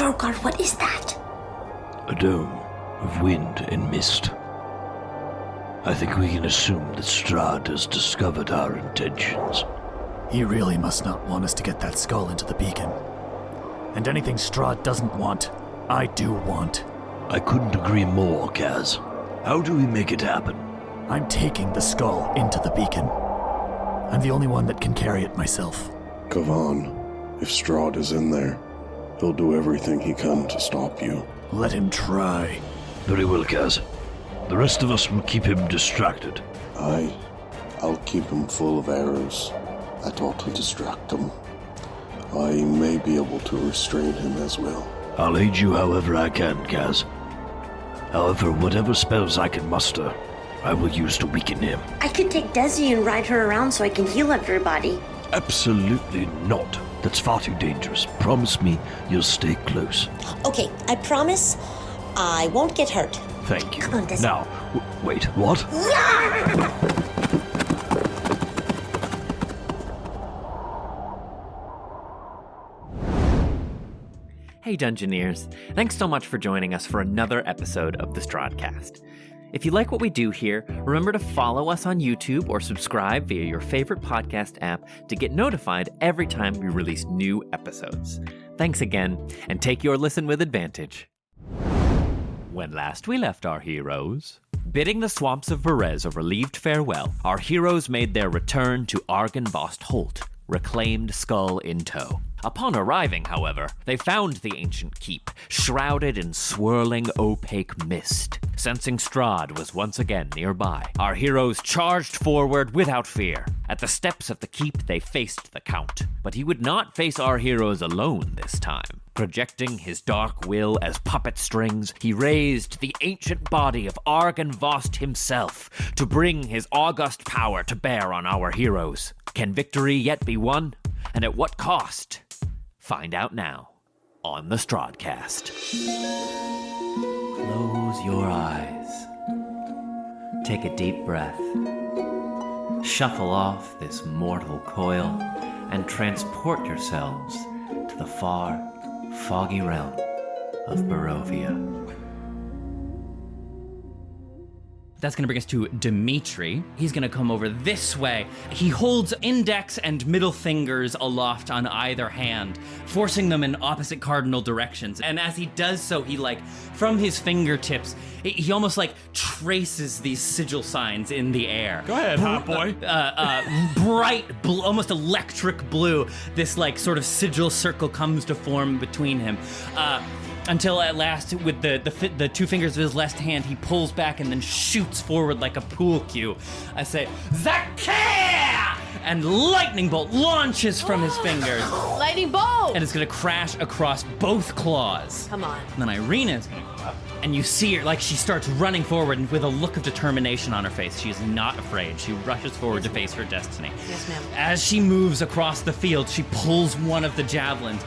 Drogar, what is that? A dome of wind and mist. I think we can assume that Strahd has discovered our intentions. He really must not want us to get that skull into the beacon. And anything Strahd doesn't want, I do want. I couldn't agree more, Kaz. How do we make it happen? I'm taking the skull into the beacon. I'm the only one that can carry it myself. Kavan, if Strahd is in there, he'll do everything he can to stop you. Let him try. Very well, Kaz. The rest of us will keep him distracted. I'll keep him full of arrows. That ought to distract him. I may be able to restrain him as well. I'll aid you however I can, Kaz. However, whatever spells I can muster, I will use to weaken him. I could take Desi and ride her around so I can heal everybody. Absolutely not. That's far too dangerous. Promise me you'll stay close. Okay, I promise I won't get hurt. Thank you. Come on, Desi. Now, wait, what? Hey Dungeoneers, thanks so much for joining us for another episode of the Strahdcast. If you like what we do here, remember to follow us on YouTube or subscribe via your favorite podcast app to get notified every time we release new episodes. Thanks again, and take your listen with advantage. When last we left our heroes, bidding the swamps of Berez a relieved farewell, our heroes made their return to Argenvost Holt, reclaimed skull in tow. Upon arriving, however, they found the ancient keep, shrouded in swirling, opaque mist. Sensing Strahd was once again nearby, our heroes charged forward without fear. At the steps of the keep, they faced the Count, but he would not face our heroes alone this time. Projecting his dark will as puppet strings, he raised the ancient body of Argenvost himself to bring his august power to bear on our heroes. Can victory yet be won? And at what cost? Find out now on the Strahdcast. Close your eyes. Take a deep breath. Shuffle off this mortal coil and transport yourselves to the far, foggy realm of Barovia. That's going to bring us to Dimitri. He's going to come over this way. He holds index and middle fingers aloft on either hand, forcing them in opposite cardinal directions. And as he does so, he from his fingertips, he almost traces these sigil signs in the air. Go ahead, hot boy. Bright blue, almost electric blue. This sort of sigil circle comes to form between him. Until at last, with the two fingers of his left hand, he pulls back and then shoots forward like a pool cue. I say, Zakir! And lightning bolt launches from his fingers. Lightning bolt! And it's gonna crash across both claws. Come on. And then Irina is gonna go up, and you see her, she starts running forward and with a look of determination on her face. She is not afraid. She rushes forward to face her destiny. Yes, ma'am. As she moves across the field, she pulls one of the javelins,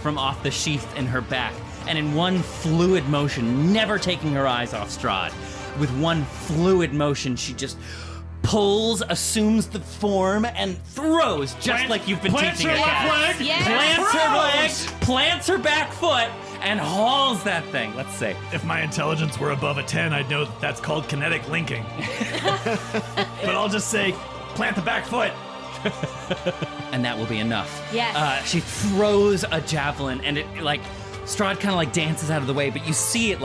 from off the sheath in her back, and in one fluid motion, never taking her eyes off Strahd, with one fluid motion, she just pulls, assumes the form, and throws, just like you've been teaching her. Plants her left leg, Yes. Plants her leg, plants her back foot, and hauls that thing. Let's see. If my intelligence were above a 10, I'd know that's called kinetic linking. But I'll just say, plant the back foot. And that will be enough. Yes. She throws a javelin, and it Strahd kind of dances out of the way, but you see it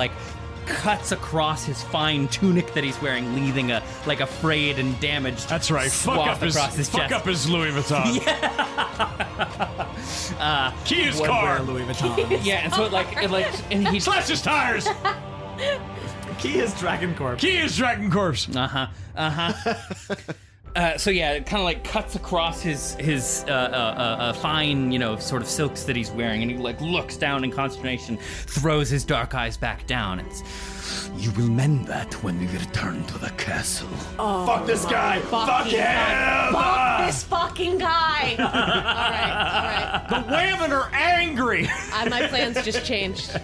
cuts across his fine tunic that he's wearing, leaving a frayed and damaged That's right. swath across his chest. Fuck up his Louis Vuitton. Key his car. Louis Vuitton. Yeah, and so and he Slash his tires. Key is Dragon Corp. Key is Dragon Corpse. So yeah, it kind of cuts across his fine, sort of silks that he's wearing, and he looks down in consternation, throws his dark eyes back down, and you will mend that when we return to the castle. Oh, Fuck this guy. Fuck him. Fuck this fucking guy. All right. The women are angry. My plans just changed.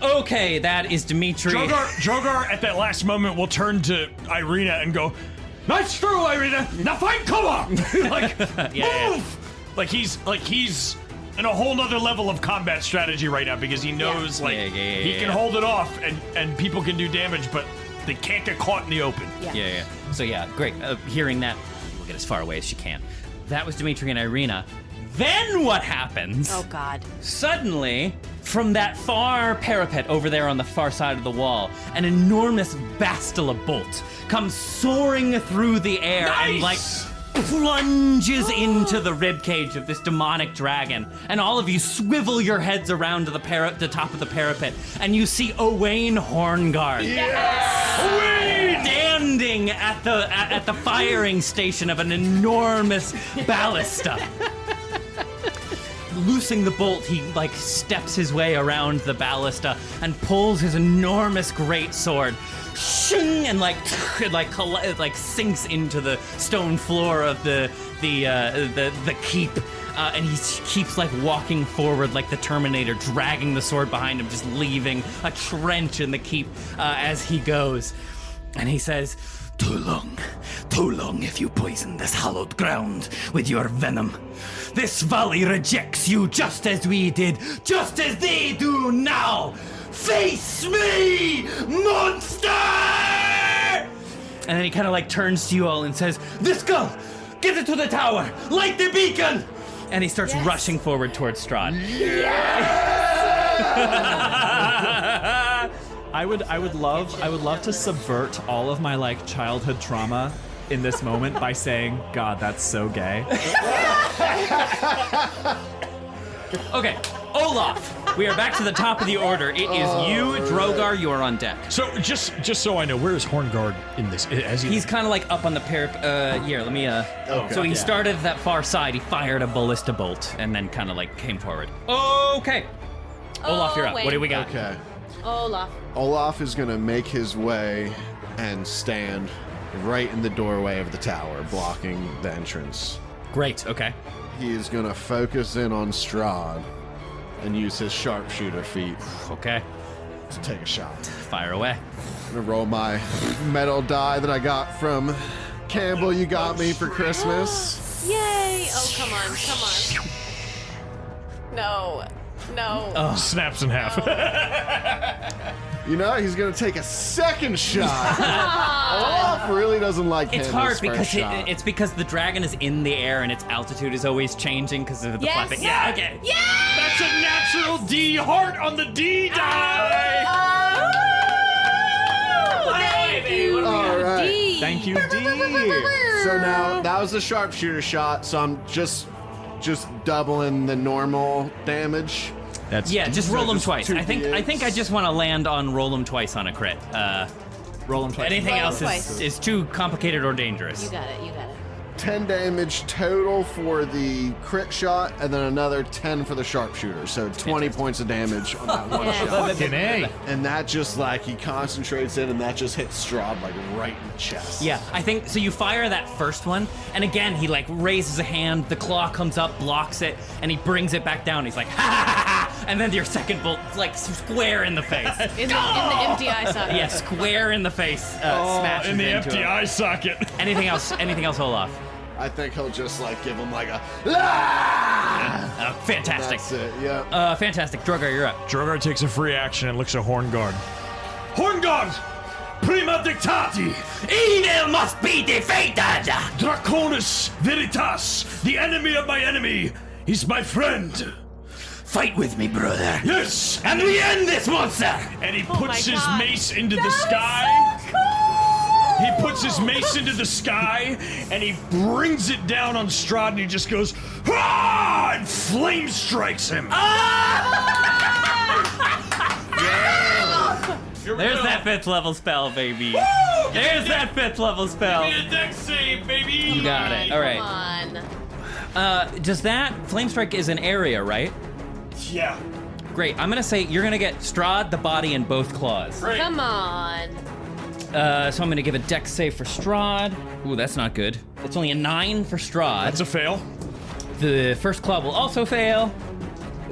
Okay, that is Dimitri. Drogar at that last moment will turn to Irina and go, "Nice throw, Irina. Now find cover." Yeah. Move. He's in a whole nother level of combat strategy right now because he knows he can hold it off and people can do damage, but they can't get caught in the open. Yeah. So yeah, great. Hearing that, we'll get as far away as she can. That was Dimitri and Irina. Then what happens? Oh, God. Suddenly, from that far parapet over there on the far side of the wall, an enormous bastila bolt comes soaring through the air and plunges into the ribcage of this demonic dragon. And all of you swivel your heads around to the top of the parapet, and you see Owain Horngard. Standing at the firing station of an enormous ballista. Loosing the bolt, he steps his way around the ballista and pulls his enormous great sword, shing, and it sinks into the stone floor of the keep. And he keeps walking forward like the Terminator, dragging the sword behind him, just leaving a trench in the keep as he goes. And he says, too long if you poison this hallowed ground with your venom. This valley rejects you just as we did, just as they do now. Face me, monster! And then he kind of turns to you all and says, this girl, get it to the tower, light the beacon! And he starts rushing forward towards Strahd. I would love to subvert all of my childhood trauma in this moment by saying, God, that's so gay. Okay, Olaf, we are back to the top of the order. It is you, Drogar, you are on deck. So just so I know, where is Horngard in this? He's kind of up on the parapet. Here, let me. Okay. So he started at that far side. He fired a ballista bolt and then kind of came forward. Okay, Olaf, you're up. What do we got? Okay. Olaf is gonna make his way and stand right in the doorway of the tower, blocking the entrance. Great. Okay. He is gonna focus in on Strahd and use his sharpshooter feat Okay. to take a shot. Fire away. I'm gonna roll my metal die that I got from Campbell. You got me for Christmas. Yay! Oh, come on. No. Snaps in half. You know, he's gonna take a second shot. Olaf really doesn't like It's him hard his because first shot. it's because the dragon is in the air and its altitude is always changing because of the Yes. flapping. Yeah. Okay. That's a natural D heart on the D die. Thank you, All right. D. Thank you, D. So now that was a sharpshooter shot, so I'm just doubling the normal damage. That's Just roll them twice. two I think I just want to land on roll them twice on a crit. roll them twice. Anything Roll else them is, twice. is too complicated or dangerous. You got it. 10 damage total for the crit shot, and then another 10 for the sharpshooter. So 20 points of damage on that one Yes. shot. Fucking A. And that just he concentrates in, and that just hits Strahd right in the chest. Yeah, I think so. You fire that first one, and again he raises a hand. The claw comes up, blocks it, and he brings it back down. He's like, ha ha ha ha! And then your second bolt square in the face. In the empty eye socket. Yeah, square in the face. Smashes In the into empty him. eye socket. Anything else? Anything else, Olaf? I think he'll just give him a Fantastic. That's it. Yeah. Fantastic. Drogar, you're up. Drogar takes a free action and looks at Horngard. Horngard! Prima dictati! Evil must be defeated! Draconis Veritas! The enemy of my enemy! He's my friend! Fight with me, brother. Yes! And we end this monster! And he Oh my puts his God. mace into the sky. He puts his mace into the sky and he brings it down on Strahd and he just goes, ah! And flame strikes him. There's that 5th level spell, baby. There's that 5th level spell. Give me a dex save, baby. You got it. All right. Come on. Does that flame strike is an area, right? Yeah. Great. I'm gonna say you're gonna get Strahd the body and both claws. Great. Come on. So I'm gonna give a dex save for Strahd. Ooh, that's not good. That's only a 9 for Strahd. That's a fail. The first claw will also fail.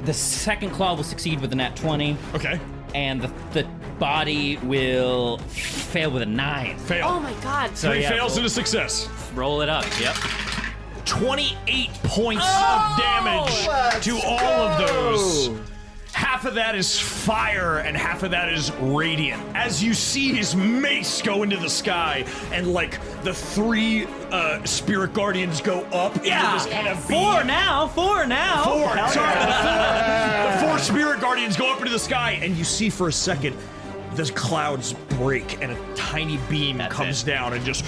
The second claw will succeed with a nat 20. Okay. And the body will fail with a 9. Fail. Oh my God. So 3 yeah, fails roll- and a success. Roll it up. Yep. 28 points of damage to all half of that is fire and half of that is radiant. As you see his mace go into the sky and like the 3 spirit guardians go up into this kind of beam. 4 now. 4 now. 4. Sorry, the 4 spirit guardians go up into the sky, and you see for a second the clouds break and a tiny beam comes down and just.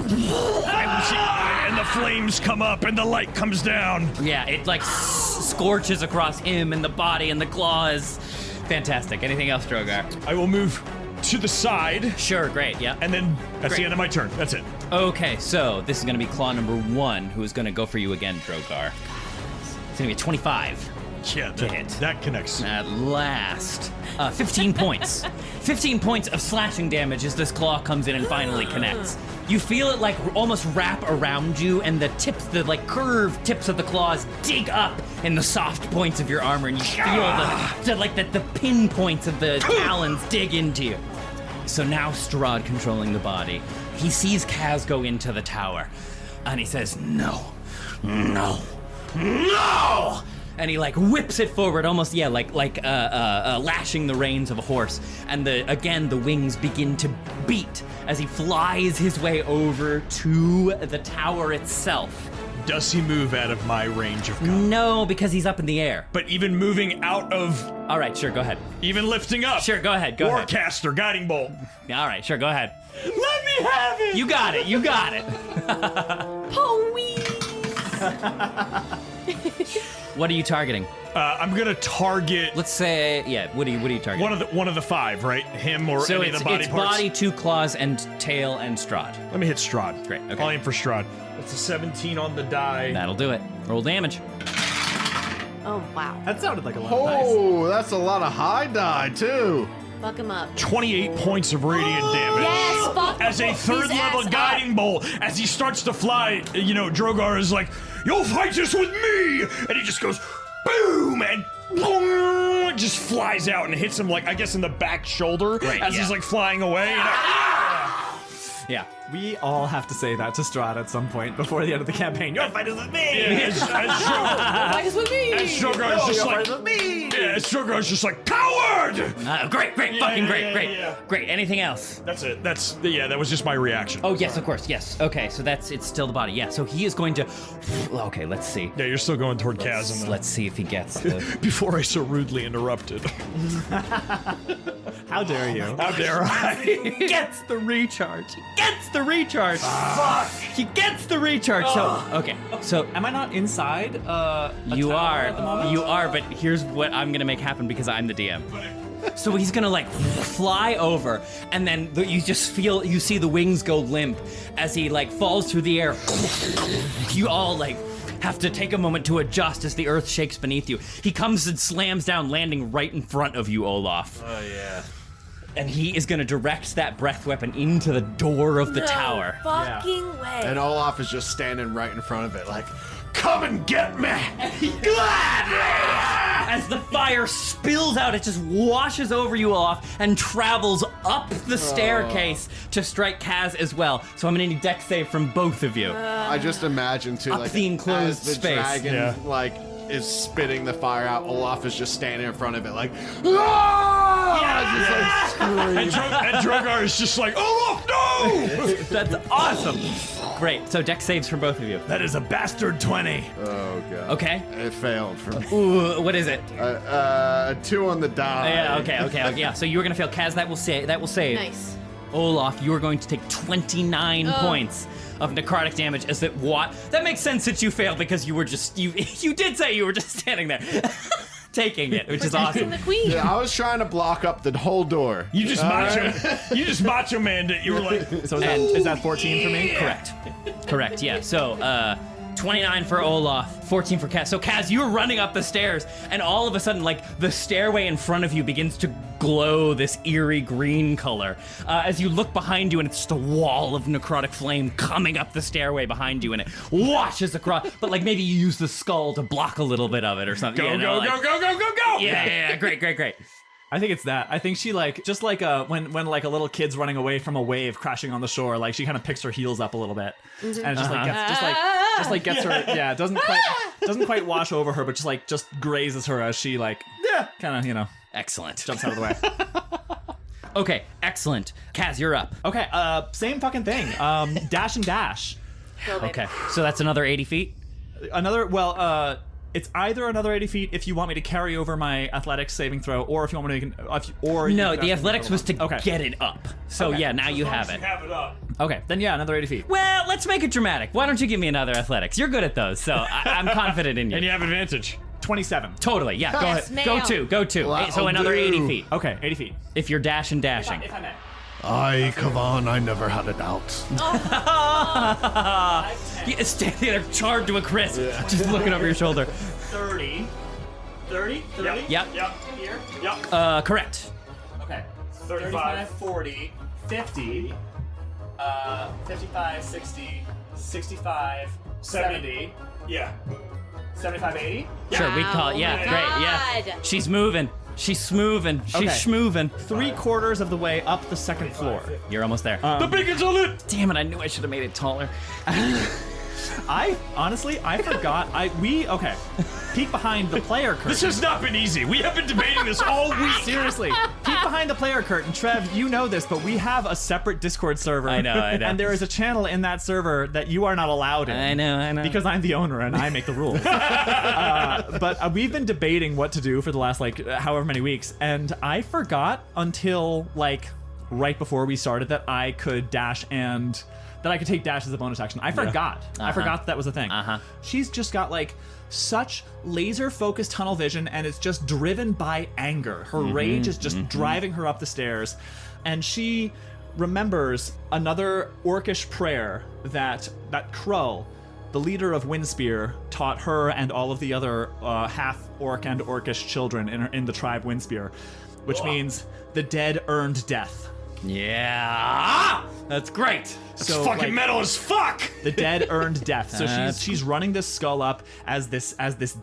And the flames come up and the light comes down. Yeah, it like scorches across him and the body and the claws. Fantastic. Anything else, Drogar? I will move to the side. Sure, great, yeah. And then that's the end of my turn. That's it. Okay, so this is going to be claw number 1, who is going to go for you again, Drogar. It's going to be a 25. Yeah, that connects. At last. 15 points. 15 points of slashing damage as this claw comes in and finally connects. You feel it like almost wrap around you, and the tips, the like curved tips of the claws dig up in the soft points of your armor, and you feel the pinpoints of the talons dig into you. So now Strahd controlling the body. He sees Kaz go into the tower, and he says, no. And he like whips it forward, almost like lashing the reins of a horse. And the wings begin to beat as he flies his way over to the tower itself. Does he move out of my range of combat? No, because he's up in the air. But even moving out of... All right, sure, go ahead. Even lifting up. Sure, go ahead, go ahead. Warcaster, Guiding Bolt. All right, sure, go ahead. Let me have it! You got it. What are you targeting? I'm gonna target... Let's say, what are you targeting? One of the 5, right? Him or any of the body it's parts? body, 2 claws, and tail, and Strahd. Let me hit Strahd. Great, okay. I'll aim for Strahd. That's a 17 on the die. That'll do it. Roll damage. Oh, wow. That sounded like a lot of dice. Oh, that's a lot of high die, too. Fuck him up. 28 points of radiant damage. Yes, fuck As a his 3rd level ass guiding bolt, as he starts to fly, Drogar is like, you'll fight this with me! And he just goes, boom! And boom! Just flies out and hits him, like, I guess in the back shoulder as he's like flying away. Yeah. We all have to say that to Strahd at some point before the end of the campaign. Your fight is with me! As Fight with me! Drogar's just like, as Drogar's just like, coward! Great, fucking great. Yeah. Great, anything else? That's it. That was just my reaction. Oh, yes, of course, yes. Okay, so it's still the body. Yeah, so he is going to... Okay, let's see. Yeah, you're still going toward Chasm. Let's see if he gets the... Before I so rudely interrupted. How dare you? How dare I? He gets the recharge. Fuck! He gets the recharge. So, okay, so... Am I not inside You tower are, at the moment? you are, but here's what I'm gonna make happen because I'm the DM. So he's gonna like fly over, and then you see the wings go limp as he like falls through the air. You all like have to take a moment to adjust as the earth shakes beneath you. He comes and slams down, landing right in front of you, Olaf. Oh yeah. And he is gonna direct that breath weapon into the door of the tower. Fucking way. And Olaf is just standing right in front of it, like, come and get me! As the fire spills out, it just washes over you, Olaf, and travels up the staircase to strike Kaz as well. So I'm gonna need dex save from both of you. I just imagine, too, Up like, the enclosed as the space. dragon, like, is spitting the fire out, Olaf is just standing in front of it, like, just like screaming. And Drogar is just like, Olaf, no! That's awesome. Great. So dex saves from both of you. That is a bastard 20. Oh, God. Okay. It failed for me. Ooh, what is it? 2 on the die. Yeah. Okay. Yeah. So you were gonna fail. Kaz, that will save. Nice. Olaf, you are going to take 29 points of necrotic damage as that that makes sense that you failed because you were just you did say you were just standing there taking it, which is awesome. The queen. Yeah, I was trying to block up the whole door. You just macho manned it. You were like, So is that 14 for me? Correct. Yeah. So 29 for Olaf, 14 for Kaz. So Kaz, you were running up the stairs, and all of a sudden, like, the stairway in front of you begins to glow this eerie green color. As you look behind you, and it's just a wall of necrotic flame coming up the stairway behind you, and it washes across. But like maybe you use the skull to block a little bit of it or something. go. Yeah. Great. I think it's that. I think she like just like when like a little kid's running away from a wave crashing on the shore, like she kind of picks her heels up a little bit and it just like gets her doesn't quite wash over her, but just grazes her as she like kind of, Excellent. jumps out of the way. Okay, excellent. Kaz, you're up. Okay, same fucking thing. Dash and dash. Go, baby. Okay, so that's another 80 feet? It's either another 80 feet if you want me to carry over my athletics saving throw, or if you want me to make No, the athletics was to get it up. So Okay. yeah, now you have it. Have it up. Okay, then yeah, another 80 feet. Well, let's make it dramatic. Why don't you give me another athletics? You're good at those, so I'm confident in you. And you have advantage. 27. Totally, yeah. Go Yes, ahead. ma'am. Go two. Well, So another 80 feet. Okay, 80 feet. If you're dashing. If I may. Aye, come on, I never had a doubt. Yeah, standing there charred to a crisp, just looking over your shoulder. 30. 30? 30? Yep. Yep. Here? Yep. Correct. Okay. 35. 40, 50, 55, 60, 65, 70, Yeah. 75, 80. Sure, we call it. Yeah, my great. Yeah. God. She's moving. She's smooving. She's Okay. schmooving. 3/4 of the way up the second floor. You're almost there. The beacon's on it. Damn it! I knew I should have made it taller. I forgot. Okay. Peek behind the player curtain. This has not been easy. We have been debating this all week. Seriously, peek behind the player curtain. Trev, you know this, but we have a separate Discord server. I know. And there is a channel in that server that you are not allowed in. I know. Because I'm the owner and I make the rules. But we've been debating what to do for the last, however many weeks. And I forgot until, right before we started that I could dash and... that I could take dash as a bonus action. I forgot. I forgot that was a thing. She's just got, such laser-focused tunnel vision, and it's just driven by anger. Her rage is just driving her up the stairs. And she remembers another orcish prayer that Krull, the leader of Windspear, taught her and all of the other half-orc and orcish children in the tribe Windspear, which means the dead earned death. Yeah, that's great. It's fucking metal as fuck. The dead earned death. So That's she's running this skull up as this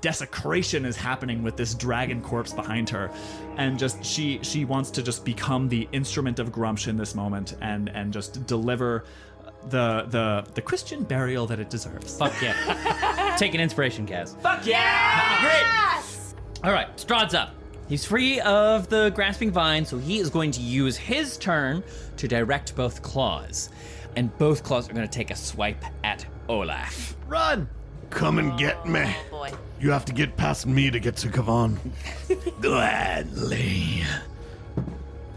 desecration is happening with this dragon corpse behind her, and just she wants to just become the instrument of Grumsh in this moment and just deliver the Christian burial that it deserves. Fuck yeah. Take an inspiration, Kaz. Fuck yeah! Yes! All right, Strahd's up. He's free of the grasping vine, so he is going to use his turn to direct both claws. And both claws are going to take a swipe at Olaf. Run! Come and get me. Oh, boy. You have to get past me to get to Kavan. Gladly.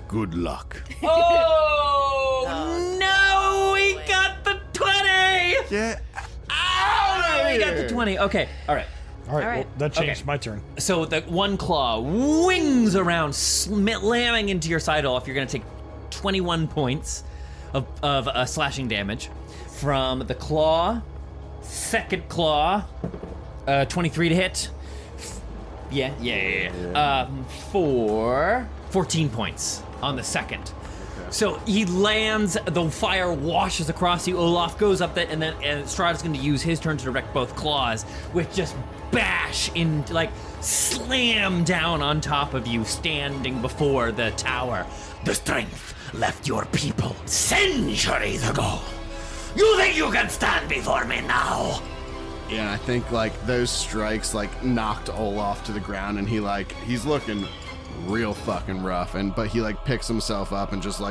Good luck. Oh, no! We got the 20! Get Oh, we got the 20. Okay, all right. All right. right. Well, that changed Okay. my turn. So the one claw wings around, slamming into your side, Olaf. You're going to take 21 points of slashing damage from the claw. Second claw, 23 to hit. Yeah. For 14 points on the second. So he lands, the fire washes across you. Olaf goes up and Strahd is going to use his turn to direct both claws, which just bash in, slam down on top of you, standing before the tower. The strength left your people centuries ago. You think you can stand before me now? Yeah, I think those strikes knocked Olaf to the ground, and he's looking real fucking rough, but he picks himself up and just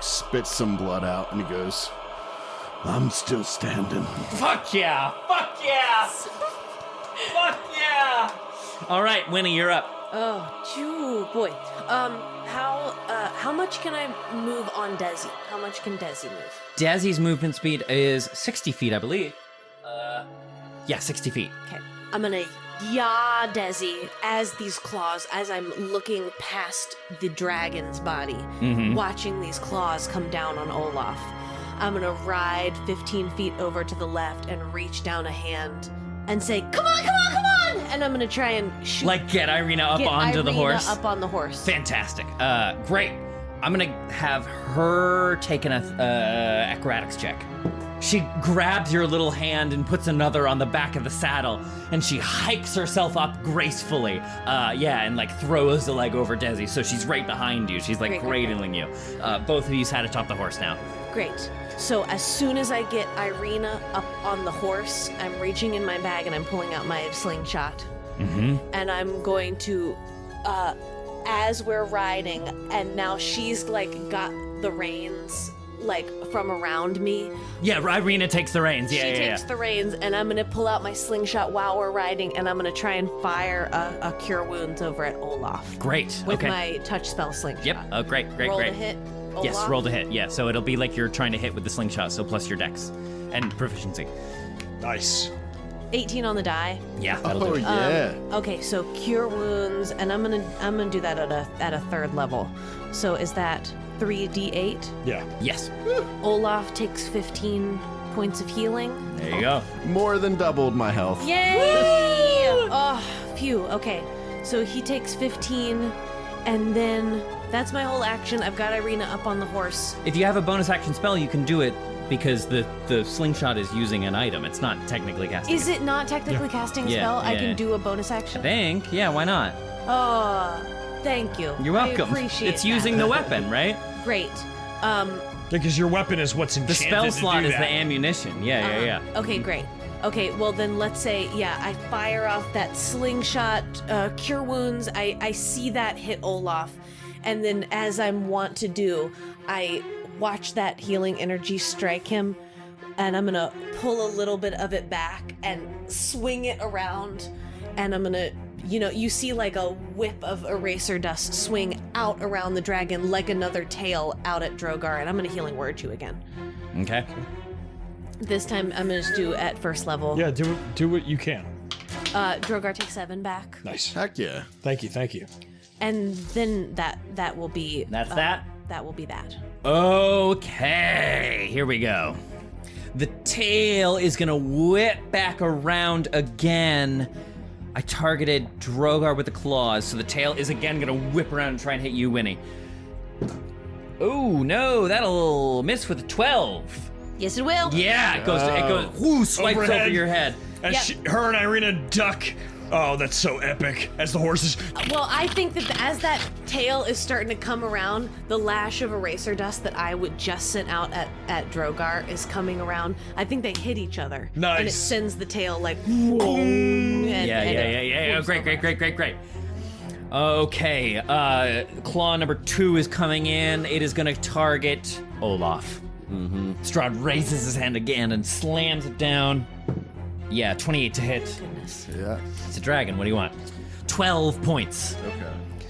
spits some blood out, and he goes, I'm still standing. Fuck yeah! Fuck yeah! Fuck yeah! All right, Winnie, you're up. Oh, boy. How much can I move on Desi? How much can Desi move? Desi's movement speed is 60 feet, I believe. 60 feet. Okay. I'm gonna yaw Desi as these claws, as I'm looking past the dragon's body, watching these claws come down on Olaf. I'm gonna ride 15 feet over to the left and reach down a hand and say, come on! And I'm gonna try and shoot. Get Irina up onto the horse. Up on the horse. Fantastic. Great. I'm gonna have her take an acrobatics check. She grabs your little hand and puts another on the back of the saddle, and she hikes herself up gracefully. And throws the leg over Desi, so she's right behind you. She's Great. cradling you. Both of you sat atop the horse now. Great. So as soon as I get Irina up on the horse, I'm reaching in my bag and I'm pulling out my slingshot. and I'm going to, as we're riding, and now she's like got the reins like from around me. Yeah, Irina takes the reins. Yeah, She takes the reins, and I'm gonna pull out my slingshot while we're riding, and I'm gonna try and fire a cure wounds over at Olaf. Great. With Okay. my touch spell slingshot. Yep. Oh, great. Roll to hit. Olaf? Yes, roll to hit. Yeah, so it'll be like you're trying to hit with the slingshot, so plus your dex and proficiency. Nice. 18 on the die. Yeah, that'll Oh do. yeah. Okay, so cure wounds, and I'm gonna do that at a third level. So is that 3d8? Yeah. Yes. Olaf takes 15 points of healing. There you go. More than doubled my health. Yay! Oh, phew. Okay, so he takes 15, and then that's my whole action. I've got Irina up on the horse. If you have a bonus action spell, you can do it because the slingshot is using an item. It's not technically casting. Is it not technically casting a spell? I can do a bonus I action? think. Yeah, why not? Oh, thank you. You're welcome. I appreciate It's using that. the weapon, right? Great. Because your weapon is what's The enchanted spell to slot do is that. the ammunition. Yeah. Okay, great. Okay, well then let's say, I fire off that slingshot, cure wounds. I see that hit Olaf, and then as I'm wont to do, I watch that healing energy strike him, and I'm gonna pull a little bit of it back and swing it around, and I'm gonna, you see like a whip of eraser dust swing out around the dragon like another tail out at Drogar, and I'm gonna healing word you again. Okay. This time I'm gonna just do at first level. Yeah, do what you can. Drogar takes 7 back. Nice. Heck yeah. Thank you. And then that will be That's that? That will be that. Okay, here we go. The tail is gonna whip back around again. I targeted Drogar with the claws, so the tail is again gonna whip around and try and hit you, Winnie. Oh no, that'll miss with a 12. Yes, it will. Yeah, it goes, whoo, swipes Overhead. over your head. As Yep. her and Irina duck. Oh, that's so epic. As the horses. Well, I think that as that tail is starting to come around, the lash of eraser dust that I would just sent out at Drogar is coming around. I think they hit each other. Nice. And it sends the tail like boom. Yeah. Great. Okay, claw number 2 is coming in. It is gonna target Olaf. Strahd raises his hand again and slams it down. Yeah, 28 to hit. Goodness. Yeah. It's a dragon. What do you want? 12 points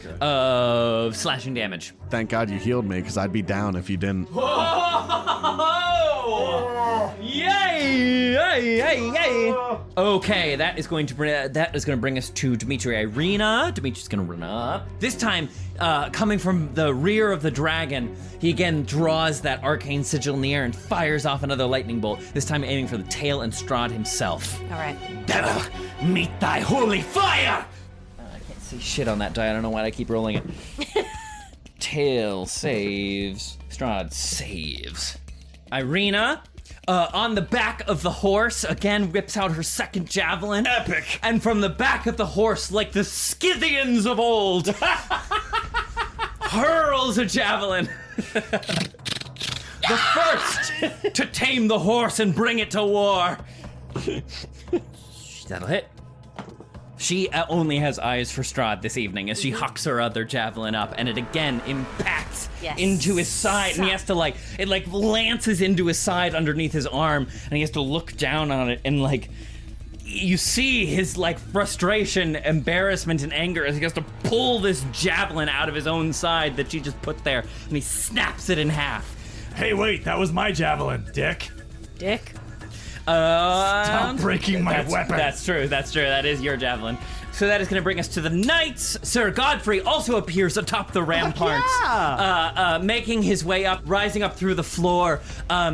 Okay. of slashing damage. Thank God you healed me, because I'd be down if you didn't. Yay! Okay, that is going to bring us to Dimitri Irina. Dimitri's going to run up. This time, coming from the rear of the dragon, he again draws that arcane sigil in the air and fires off another lightning bolt. This time aiming for the tail and Strahd himself. All right. Devil, meet thy holy fire! I can't see shit on that die. I don't know why I keep rolling it. Tail saves. Strahd saves. Irina, on the back of the horse, again whips out her second javelin. Epic. And from the back of the horse, like the Scythians of old, hurls a javelin. The first to tame the horse and bring it to war. That'll hit. She only has eyes for Strahd this evening as she hucks her other javelin up, and it again impacts into his side, and he has to it lances into his side underneath his arm, and he has to look down on it, and you see his frustration, embarrassment, and anger as he has to pull this javelin out of his own side that she just put there, and he snaps it in half. Hey, wait, that was my javelin, dick. Dick. Stop breaking my weapon. That's true. That is your javelin. So that is going to bring us to the knights. Sir Godfrey also appears atop the ramparts, making his way up, rising up through the floor.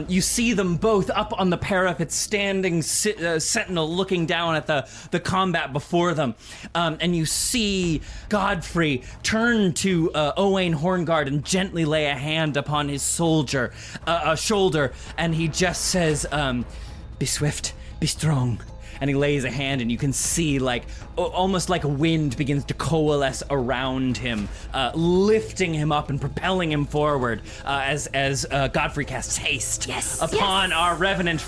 You see them both up on the parapet, standing sentinel, looking down at the combat before them. And you see Godfrey turn to Owain Horngard and gently lay a hand upon his shoulder, and he just says, "Be swift, be strong, and he lays a hand, and you can see like almost like a wind begins to coalesce around him, lifting him up and propelling him forward as Godfrey casts haste upon our revenant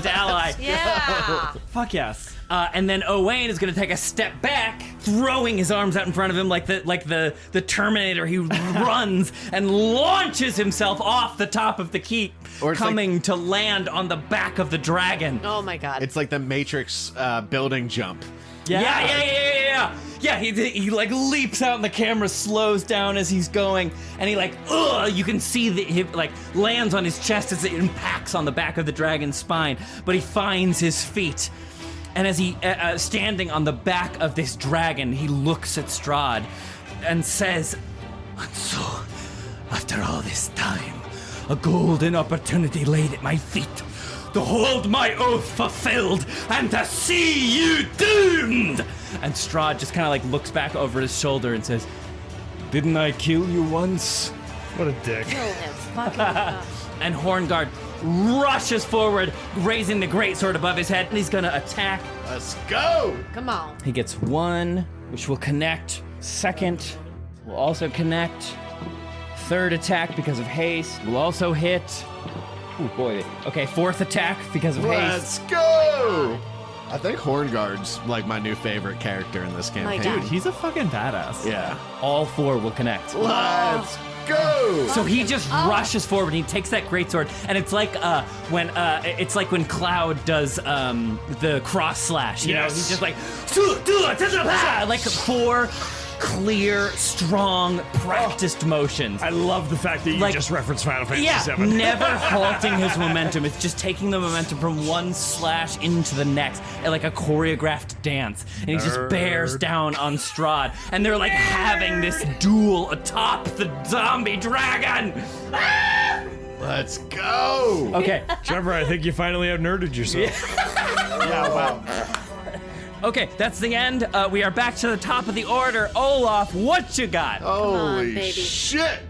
ally. Yeah. Fuck yes. And then Owain is going to take a step back, throwing his arms out in front of him like the Terminator. He runs and launches himself off the top of the keep, coming to land on the back of the dragon. Oh my god. It's like the Matrix building jump. Yeah. He like leaps out and the camera slows down as he's going, and he you can see that he like lands on his chest as it impacts on the back of the dragon's spine, but he finds his feet. And as he, standing on the back of this dragon, he looks at Strahd and says, "And so, after all this time, a golden opportunity laid at my feet to hold my oath fulfilled and to see you doomed." And Strahd just kind of like looks back over his shoulder and says, "Didn't I kill you once?" What a dick. Kill him. Fucking up. And Horngard rushes forward, raising the greatsword above his head, and he's gonna attack. Let's go! Come on. He gets 1, which will connect. 2nd will also connect. 3rd attack because of haste will also hit. Oh boy. Okay, 4th attack because of Let's haste. go! I think Horngard's like my new favorite character in this campaign. God. Dude, he's a fucking badass. Yeah. All 4 will connect. Let's go! So he just rushes forward. And he takes that greatsword, and it's like when Cloud does the cross slash. You know, he's just like 4 clear, strong, practiced motions. I love the fact that you just referenced Final Fantasy VII. Never halting his momentum. It's just taking the momentum from one slash into the next, like a choreographed dance. And he just bears down on Strahd, and they're like having this duel atop the zombie dragon. Let's go! Okay. Trevor, I think you finally have nerded yourself. Yeah, wow. Okay, that's the end. We are back to the top of the order. Olaf, what you got? Holy baby. shit!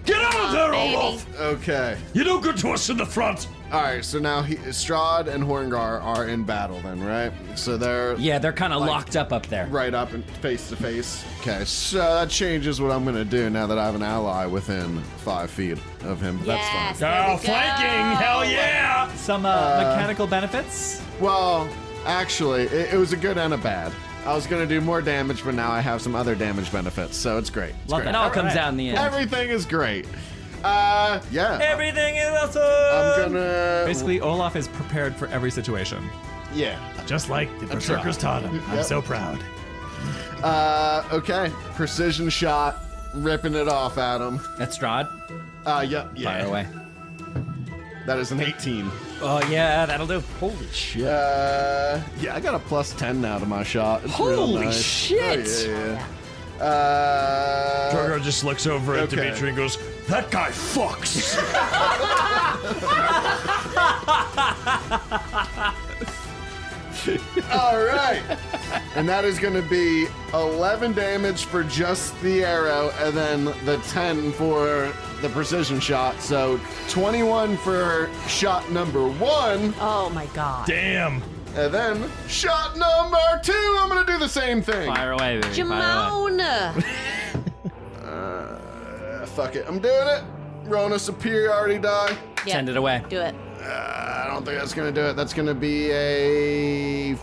Get out of there, baby. Olaf! Okay. You do good to us in the front. All right, so now Strahd and Horngar are in battle then, right? So they're They're kind of locked up there. right up and face to face. Okay, so that changes what I'm gonna do now that I have an ally within 5 feet of him. Yes, That's there we go. Flanking! Hell yeah! Some mechanical benefits. fine. Well, actually, it was a good and a bad. I was gonna do more damage, but now I have some other damage benefits, so it's great. It's great. It all comes out in the end. Everything is great. Yeah. Everything is awesome. I'm gonna Basically, Olaf is prepared for every situation. Yeah. Just like the Berserkers taught him. I'm Yep. so proud. Okay. Precision shot, ripping it off at him. That's Strahd. Yeah. Fire away. That is an 18. Oh yeah, that'll do. Holy shit. Yeah, I got a +10 now to my shot. It's real Holy nice. shit. Oh, yeah. Drogar just looks over at okay. Dimitri and goes, "That guy fucks." All right. And that is going to be 11 damage for just the arrow, and then the 10 for the precision shot. So 21 for shot number 1. Oh my god. Damn. And then shot number 2, I'm going to do the same thing. Fire away, baby. Fire away. Jamona. Fuck it. I'm doing it. Rolling a superiority die. Yeah, Send it away. do it. I don't think that's going to do it. That's going to be a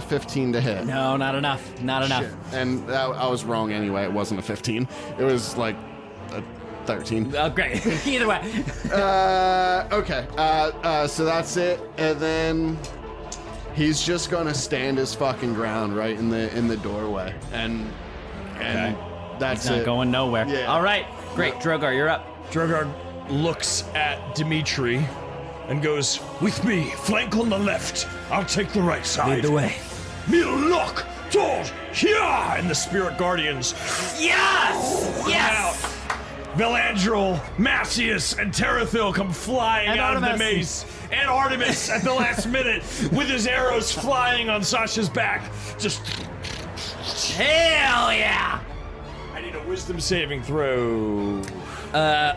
15 to hit. No, not enough. Not enough. Shit. And I was wrong anyway. It wasn't a 15. It was like a 13. Oh, great. Either way. Okay. So that's it. And then he's just gonna stand his fucking ground right in the doorway. And that's It's not it. going nowhere. Yeah. All right. Great. Drogar, you're up. Drogar looks at Dimitri and goes, "With me, flank on the left. I'll take the right side. Lead the way. Milok, Tord, here!" And the spirit guardians Yes! out. Velandril, Macius, and Terathil come flying And out of the Artemis. maze. And Artemis at the last minute with his arrows flying on Sasha's back. Just, Hell yeah! I need a wisdom saving throw.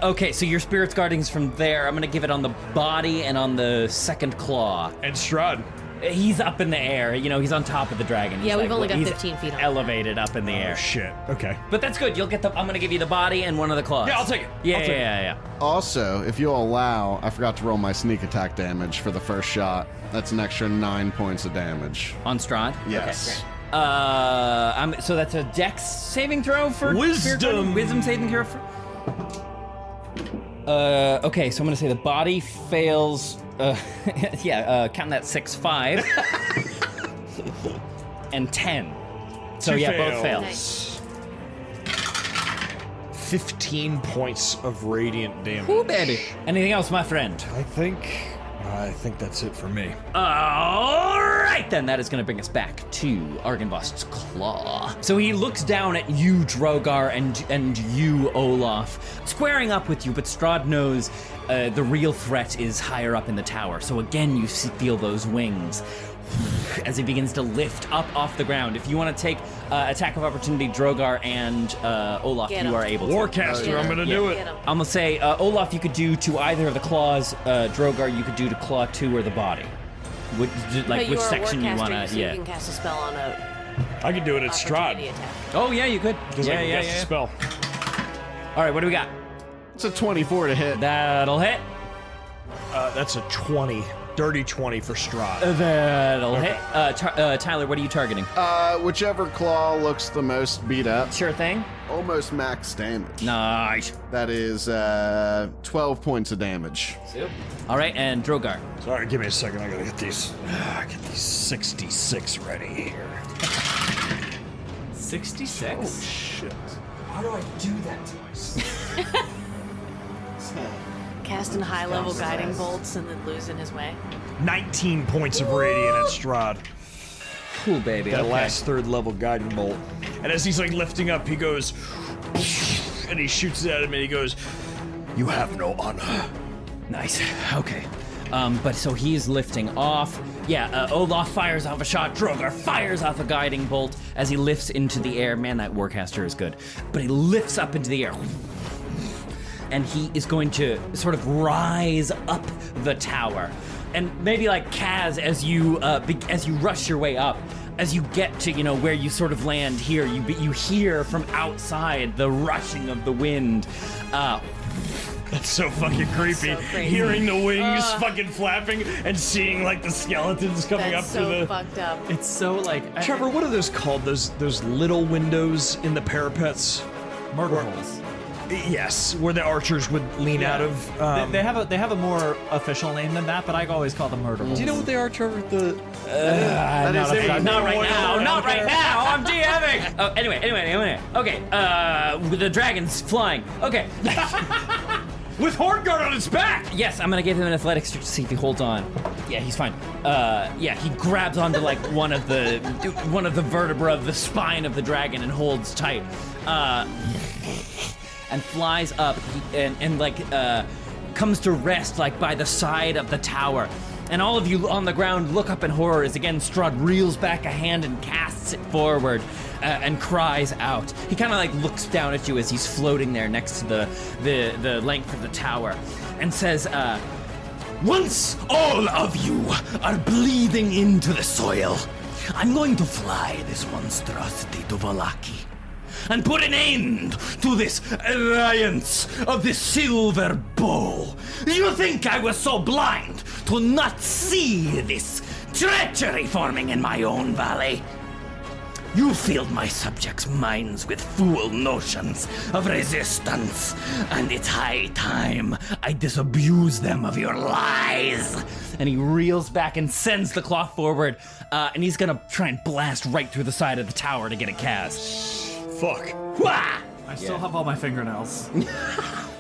Okay, so your spirit's guarding's from there. I'm gonna give it on the body and on the second claw. And Strahd. He's up in the air. You know, he's on top of the dragon. Yeah, He's we've only got he's 15 feet on. elevated up in the air. Shit. Okay. But that's good. You'll get the. I'm gonna give you the body and one of the claws. Yeah, I'll take it. Yeah, I'll take it. yeah. Also, if you'll allow, I forgot to roll my sneak attack damage for the first shot. That's an extra 9 points of damage. On Strahd? Yes. Okay. So that's a Dex saving throw for Wisdom. Wisdom saving throw for. Okay, so I'm gonna say the body fails. Count that 6, 5, and 10. So Two yeah, both fails. 15 points of radiant damage. Ooh, baby. Anything else, my friend? I think that's it for me. All right, then that is going to bring us back to Argenvost's claw. So he looks down at you, Drogar, and you, Olaf, squaring up with you. But Strahd knows the real threat is higher up in the tower. So again, you feel those wings as he begins to lift up off the ground. If you want to take attack of opportunity, Drogar and Olaf, Get you him. are able to. Warcaster, I'm gonna do it. Get him. I'm gonna say Olaf, you could do to either of the claws. Drogar, you could do to claw 2 or the body. Which But you are a section you warcaster, wanna? so Yeah. you can cast a spell on a I can do it at opportunity Strahd. attack. Oh yeah, you could. Because I can cast a spell. All right, what do we got? It's a 24 to hit. That'll hit. That's a 20. Dirty 20 for Strahd. That'll hit. Tyler, what are you targeting? Whichever claw looks the most beat up. Sure thing. Almost max damage. Nice. That is 12 points of damage. All right, and Drogar. Sorry, give me a second. I gotta get these 66 ready here. 66? Shit. How do I do that to myself? Casting high-level guiding bolts and then losing his way. 19 points of radiant at Strahd. Cool, baby. That Okay. last 3rd level guiding bolt. And as he's like lifting up, he goes, and he shoots it at him, and he goes, "You have no honor." Nice. Okay. But so he's lifting off. Yeah, Olaf fires off a shot. Drogar fires off a guiding bolt as he lifts into the air. Man, that Warcaster is good. But he lifts up into the air. And he is going to sort of rise up the tower. And maybe like Kaz, as you rush your way up, as you get to, where you sort of land here, you hear from outside the rushing of the wind. That's so fucking creepy. So crazy. Hearing the wings fucking flapping and seeing like the skeletons coming That's up so to the. fucked up. It's so like Trevor, what are those called? Those little windows in the parapets? murder holes. Yes, where the archers would lean out of. They have a more official name than that, but I always call them murder holes. Do you know what they are, Trevor? Not right now. Not right now. I'm DMing. Oh, anyway. Okay. With the dragon's flying. Okay. With Hornguard on its back. Yes, I'm gonna give him an athletics check to see if he holds on. Yeah, he's fine. He grabs onto like one of the vertebrae of the spine of the dragon and holds tight. And flies up and comes to rest like by the side of the tower. And all of you on the ground look up in horror as again Strahd reels back a hand and casts it forward and cries out. He kind of like looks down at you as he's floating there next to the length of the tower and says, "Once all of you are bleeding into the soil, I'm going to fly this monstrosity to Vallaki and put an end to this alliance of the silver bow. You think I was so blind to not see this treachery forming in my own valley? You filled my subjects' minds with fool notions of resistance, and it's high time I disabuse them of your lies." And he reels back and sends the claw forward, and he's gonna try and blast right through the side of the tower to get a cast. Fuck. Wah! I still have all my fingernails.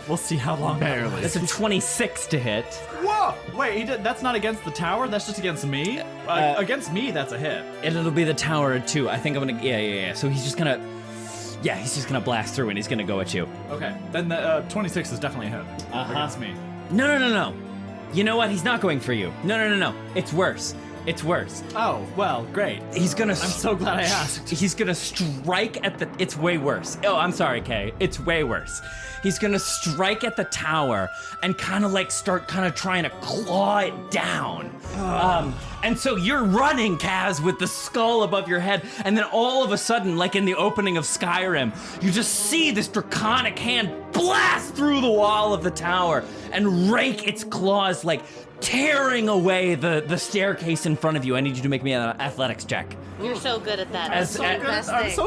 We'll see how long. Barely. That's a 26 to hit. Whoa! Wait, he did. That's not against the tower. That's just against me. Against me, that's a hit. And it'll be the tower too. I think I'm gonna. Yeah. So he's just gonna blast through and he's gonna go at you. Okay, then the 26 is definitely a hit against me. No. You know what? He's not going for you. No. It's worse. Oh, well, great. He's gonna. I'm so glad I asked. He's gonna strike at the. It's way worse. Oh, I'm sorry, Kay. It's way worse. He's gonna strike at the tower and kind of like start kind of trying to claw it down. And so you're running, Kaz, with the skull above your head, and then all of a sudden, like in the opening of Skyrim, you just see this draconic hand blast through the wall of the tower and rake its claws, like tearing away the staircase in front of you. I need you to make me an athletics check. You're so good at that. I'm so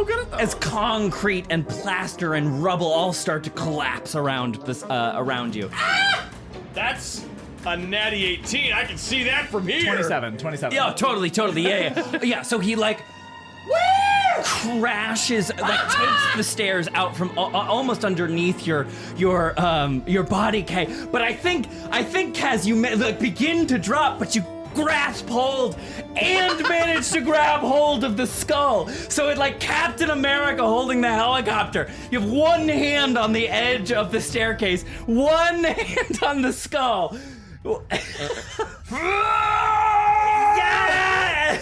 good at that. As concrete and plaster and rubble all start to collapse around this around you. That's a natty 18. I can see that from here. 27. Yeah, totally. Yeah, so he like crashes, like takes the stairs out from almost underneath your body, Kay. But I think Kaz, you begin to drop, but you grasp hold and manage to grab hold of the skull. So it like Captain America holding the helicopter. You have one hand on the edge of the staircase, one hand on the skull. Yeah!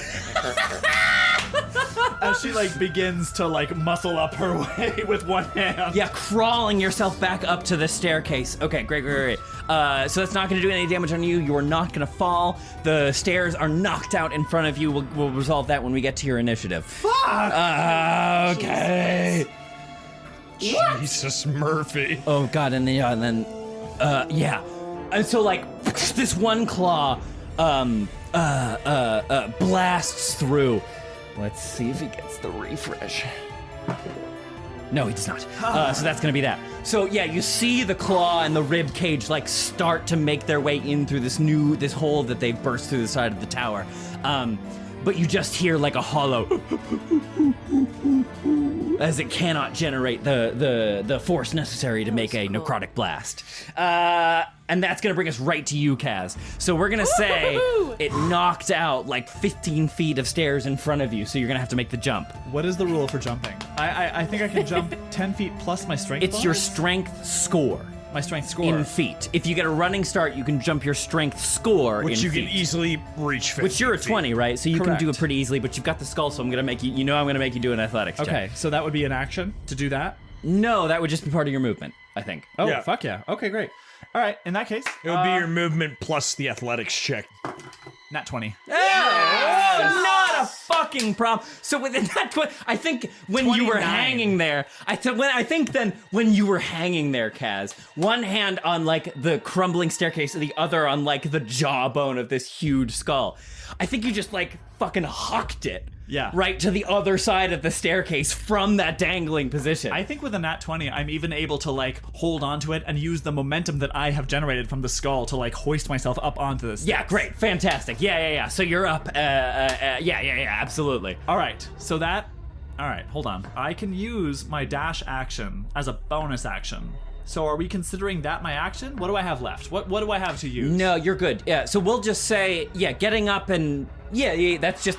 As she like begins to like muscle up her way with one hand. Yeah, crawling yourself back up to the staircase. Okay, great. So that's not going to do any damage on you. You are not going to fall. The stairs are knocked out in front of you. We'll resolve that when we get to your initiative. Fuck! Okay. Jesus Murphy. Oh God, and then, and so like this one claw, blasts through. Let's see if he gets the refresh. No, he does not. So that's gonna be that. So yeah, you see the claw and the rib cage like start to make their way in through this hole that they burst through the side of the tower. But you just hear like a hollow as it cannot generate the force necessary to make a necrotic blast. And that's gonna bring us right to you, Kaz. So we're gonna say it knocked out like 15 feet of stairs in front of you, so you're gonna have to make the jump. What is the rule for jumping? I think I can jump 10 feet plus my strength. It's your strength score. My strength score. In feet. If you get a running start, you can jump your strength score which in you feet. can easily reach 50 Which you're a 20, right? So you Correct. can do it pretty easily, but you've got the skull, so I'm gonna make you, I'm gonna make you do an athletics check. Okay, so that would be an action to do that? No, that would just be part of your movement, I think. Oh, Yeah. fuck yeah. Okay, great. All right, in that case, It would be your movement plus the athletics check. nat 20. Not a fucking problem. So within that, I think when you were 29. hanging there, I think then when you were hanging there, Kaz, one hand on like the crumbling staircase, and the other on like the jawbone of this huge skull. I think you just like fucking hucked it. Yeah. Right to the other side of the staircase from that dangling position. I think with a nat 20, I'm even able to like hold onto it and use the momentum that I have generated from the skull to like hoist myself up onto this. Yeah, great, fantastic. Yeah. So you're up. Absolutely. All right, so that. All right, hold on. I can use my dash action as a bonus action. So are we considering that my action? What do I have left? What do I have to use? No, you're good. Yeah. So we'll just say, getting up and that's just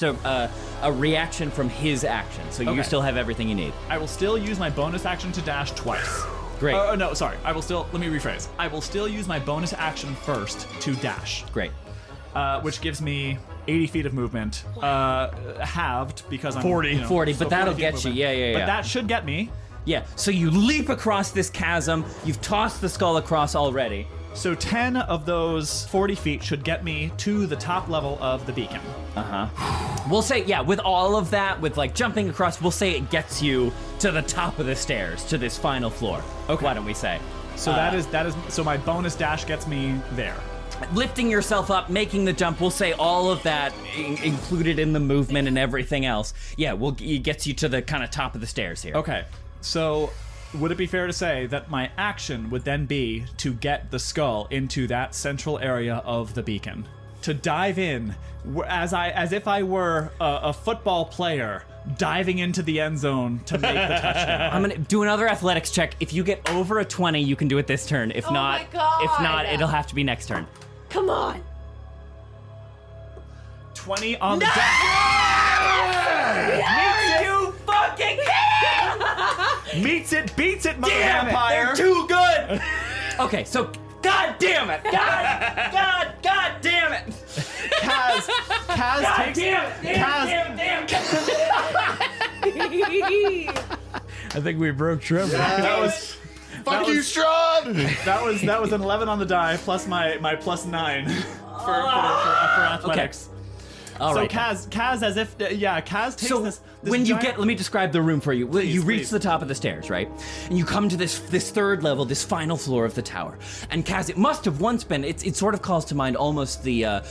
a reaction from his action. So you Okay. still have everything you need. I will still use my bonus action to dash twice. Great. Oh, no, sorry. Let me rephrase. I will still use my bonus action first to dash. Great. Which gives me 80 feet of movement, halved because I'm 40. 40, so but that'll 40 feet of get you. movement. Yeah. But that should get me. Yeah. So you leap across this chasm. You've tossed the skull across already. So 10 of those 40 feet should get me to the top level of the beacon. We'll say, with all of that, with like jumping across, we'll say it gets you to the top of the stairs, to this final floor. Okay. Why don't we say? So that is so my bonus dash gets me there. Lifting yourself up, making the jump, we'll say all of that included in the movement and everything else. Yeah, it gets you to the kind of top of the stairs here. Okay. So would it be fair to say that my action would then be to get the skull into that central area of the beacon? To dive in as if I were a football player diving into the end zone to make the touchdown. I'm gonna do another athletics check. If you get over a 20, you can do it this turn. If not, my God. it'll have to be next turn. Come on. 20 on the dash. You fucking Meets it, beats it, mother damn it! vampire. They're too good. Okay, so God damn it! God damn it! Kaz God takes damn it! Damn it! I think we broke Trevor. That was Fuck you, Strahd! that was an 11 on the die plus my plus 9. for athletics. All so right. Kaz, as if Kaz takes So this when you giant- get, let me describe the room for you. You reach please. the top of the stairs, right? And you come to this third level, this final floor of the tower. And Kaz, it must have once been. It sort of calls to mind almost the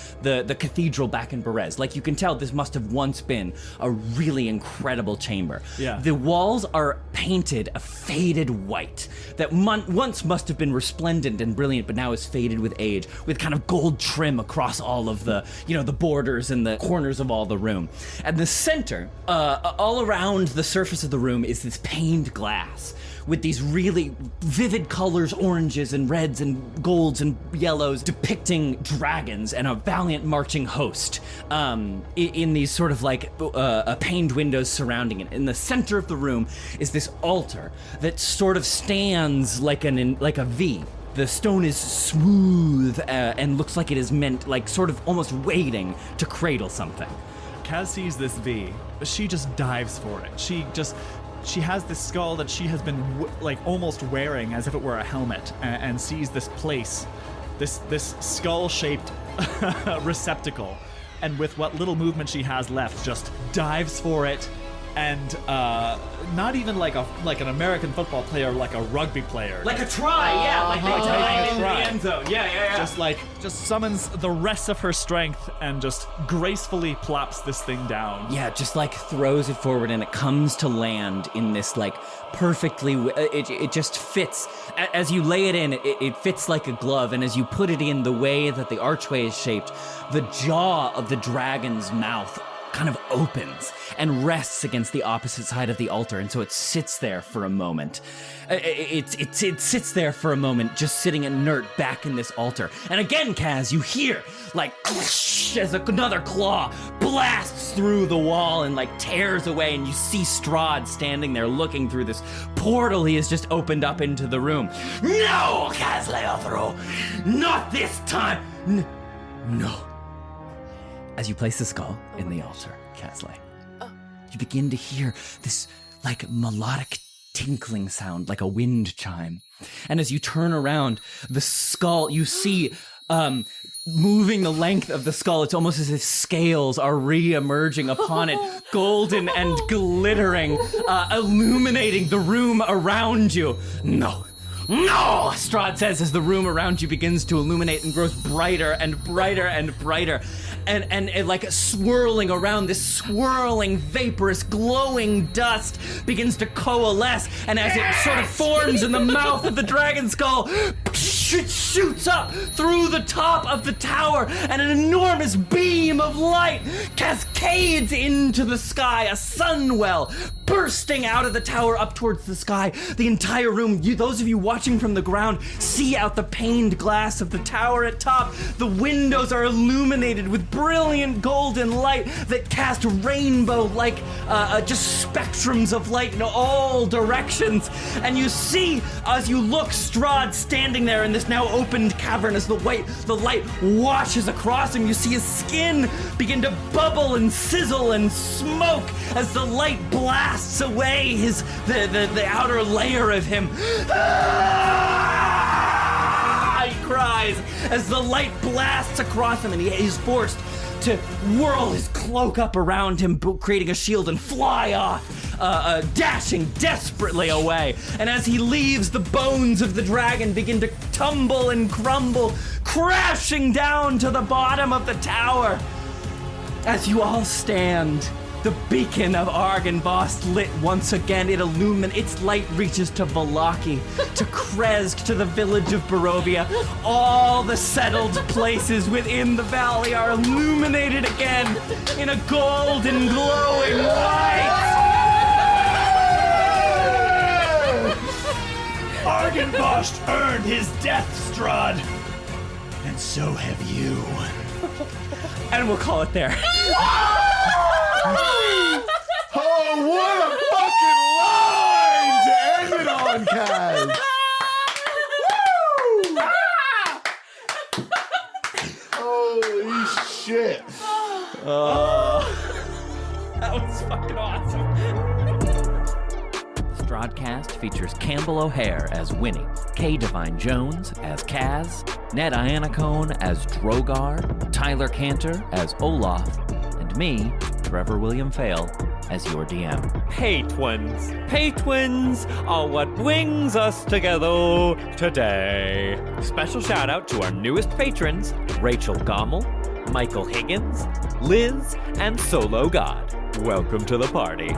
cathedral back in Berez. Like you can tell, this must have once been a really incredible chamber. Yeah. The walls are painted a faded white that once must have been resplendent and brilliant, but now is faded with age, with kind of gold trim across all of the the borders and the corners of all the room. And the center, all around the surface of the room, is this paned glass with these really vivid colors, oranges and reds and golds and yellows, depicting dragons and a valiant marching host in these sort of like paned windows surrounding it. In the center of the room is this altar that sort of stands like a V. The stone is smooth and looks like it is meant, like sort of almost waiting to cradle something. Kaz sees this V, but she just dives for it. She has this skull that she has been almost wearing as if it were a helmet, and sees this place, this skull-shaped receptacle, and with what little movement she has left, just dives for it. And not even like an American football player, like a rugby player. Like a try, like they dive in the end zone. Yeah. Just summons the rest of her strength and just gracefully plops this thing down. Yeah, just like throws it forward and it comes to land in this like perfectly, it just fits. As you lay it in, it fits like a glove, and as you put it in the way that the archway is shaped, the jaw of the dragon's mouth kind of opens and rests against the opposite side of the altar, and so it sits there for a moment. It sits there for a moment, just sitting inert back in this altar. And again, Kaz, you hear like as another claw blasts through the wall and like tears away, and you see Strahd standing there looking through this portal he has just opened up into the room. No, Kasle, Othro, not this time. No. As you place the skull in the altar, Kasle, you begin to hear this like melodic tinkling sound, like a wind chime. And as you turn around, the skull, you see moving the length of the skull, it's almost as if scales are re-emerging upon it, golden and glittering, illuminating the room around you. No, Strahd says as the room around you begins to illuminate and grows brighter and brighter and brighter. And like swirling around, this swirling, vaporous, glowing dust begins to coalesce. And as it sort of forms in the mouth of the dragon skull, it shoots up through the top of the tower, and an enormous beam of light cascades into the sky, a sunwell bursting out of the tower up towards the sky. The entire room, those of you watching from the ground, see out the paned glass of the tower at top. The windows are illuminated with brilliant golden light that cast rainbow-like just spectrums of light in all directions. And you see, as you look, Strahd standing there in this now opened cavern as the light washes across him. You see his skin begin to bubble and sizzle and smoke as the light blasts away the outer layer of him. He cries as the light blasts across him, and he is forced to whirl his cloak up around him, creating a shield, and fly off, dashing desperately away. And as he leaves, the bones of the dragon begin to tumble and crumble, crashing down to the bottom of the tower. As you all stand, the beacon of Argenvost lit once again. Its light reaches to Vallaki, to Kresk, to the village of Barovia. All the settled places within the valley are illuminated again in a golden glowing light. Argenvost earned his death, Strahd. And so have you. And we'll call it there. Oh, what a fucking line to end it on, Kaz! Holy shit! That was fucking awesome. Strahdcast features Campbell O'Hare as Winnie, Devine-Jones as Kaz, Ned Iannacone as Drogar, Tyler Kanter as Olaf, and me, Trevor William Fayle, as your DM. Patrons are what brings us together today. Special shout out to our newest patrons, Rachel Gommel, Michael Higgins, Liz, and Solo God. Welcome to the party.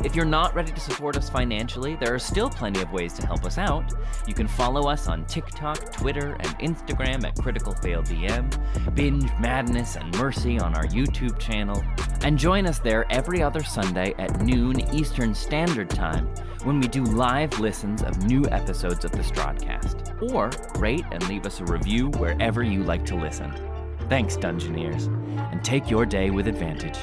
If you're not ready to support us financially, there are still plenty of ways to help us out. You can follow us on TikTok, Twitter, and Instagram at Critical Fail DM, binge Madness and Mercy on our YouTube channel, and join us there every other Sunday at noon Eastern Standard Time when we do live listens of new episodes of the Strahdcast. Or rate and leave us a review wherever you like to listen. Thanks, Dungeoneers, and take your day with advantage.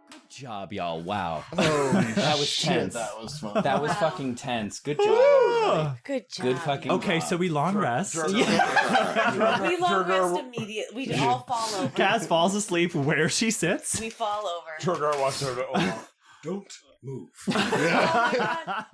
Good job, y'all. Wow. Oh, that was tense. That was fun. That was fucking tense. Good job, everybody. Good job. Good fucking Okay, job. so we long rest. We long rest immediately. We all fall over. Cass falls asleep where she sits. We fall over. Drogar walks over to Olaf. Don't move. Oh my God.